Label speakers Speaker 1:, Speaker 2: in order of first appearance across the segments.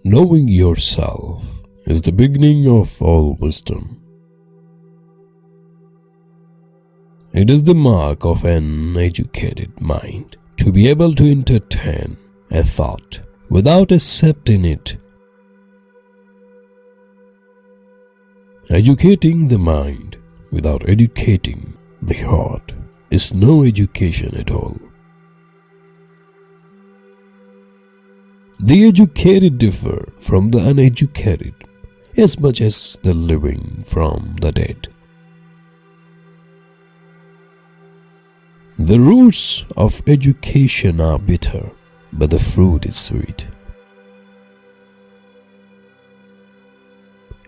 Speaker 1: Knowing yourself is the beginning of all wisdom. It is the mark of an educated mind to be able to entertain a thought without accepting it. Educating the mind without educating the heart is no education at all. The educated differ from the uneducated as much as the living from the dead. The roots of education are bitter, but the fruit is sweet.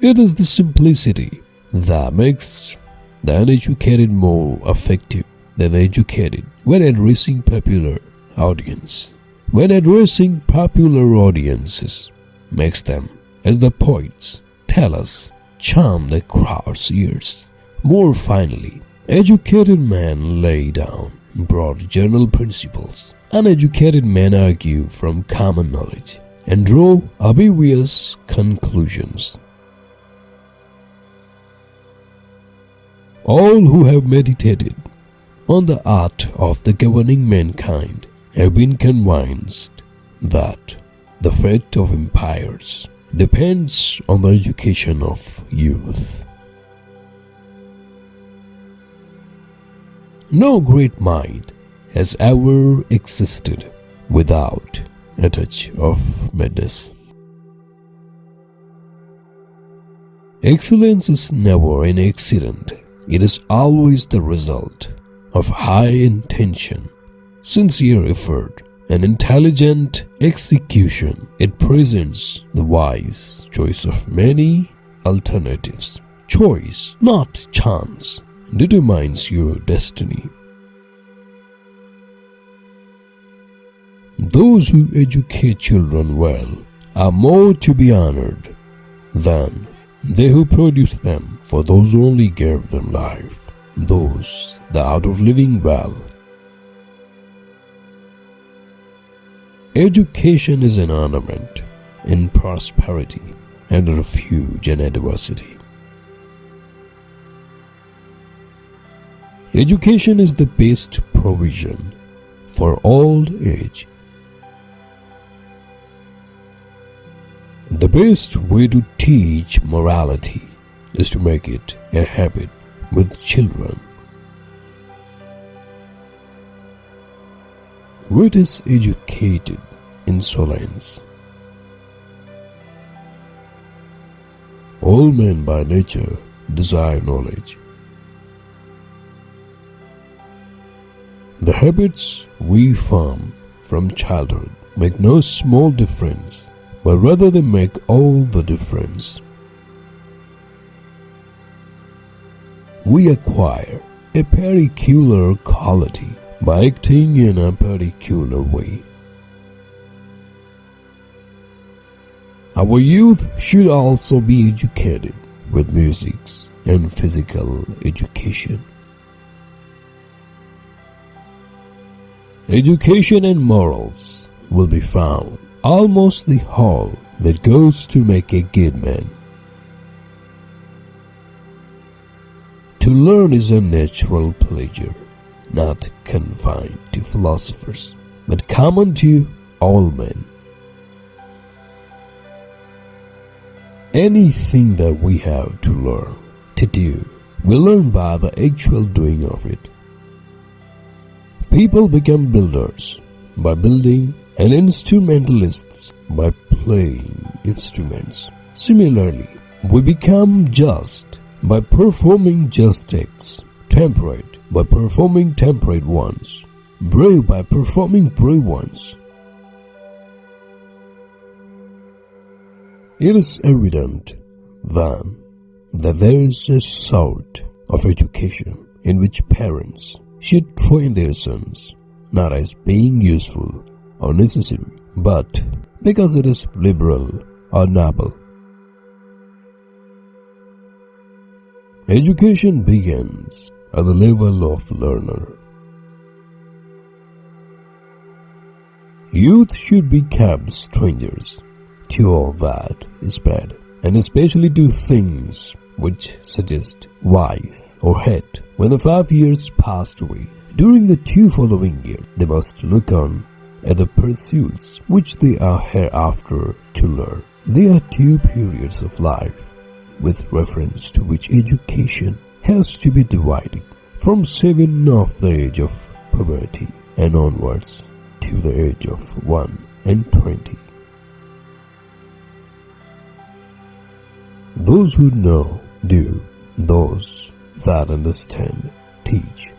Speaker 1: It is the simplicity that makes the uneducated more effective than the educated when addressing popular audiences. When addressing popular audiences makes them, as the poets tell us, charm the crowd's ears. More finally, educated men lay down broad general principles. Uneducated men argue from common knowledge and draw obvious conclusions. All who have meditated on the art of the governing mankind have been convinced that the fate of empires depends on the education of youth. No great mind has ever existed without a touch of madness. Excellence is never an accident. It is always the result of high intention, sincere effort, and intelligent execution. It presents the wise choice of many alternatives. Choice, not chance, determines your destiny. Those who educate children well are more to be honored than they who produce them, for those only gave them life, those the art of living well. Education is an ornament in prosperity and a refuge in adversity. Education is the best provision for old age. The best way to teach morality is to make it a habit with children. What is educated insolence? All men by nature desire knowledge. The habits we form from childhood make no small difference, but rather they make all the difference. We acquire a particular quality by acting in a particular way. Our youth should also be educated with music and physical education. Education and morals will be found almost the whole that goes to make a good man. To learn is a natural pleasure, not confined to philosophers, but common to all men. Anything that we have to learn to do, we learn by the actual doing of it. People become builders by building, and instrumentalists by playing instruments. Similarly, we become just by performing just acts, temperate by performing temperate ones, brave by performing brave ones. It is evident, then, that there is a sort of education in which parents should train their sons not as being useful or necessary, but because it is liberal or noble. Education begins at the level of learner. Youth should be kept strangers to all that is bad, and especially do things which suggest wise or head. When the 5 years passed away, during the 2 following years, they must look on at the pursuits which they are hereafter to learn. There are 2 periods of life with reference to which education has to be divided, from 7 of the age of puberty and onwards to the age of 1 and 20. Those who know do, those that understand teach.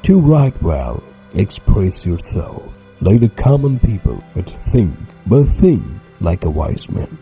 Speaker 1: To write well, express yourself like the common people, but think like a wise man.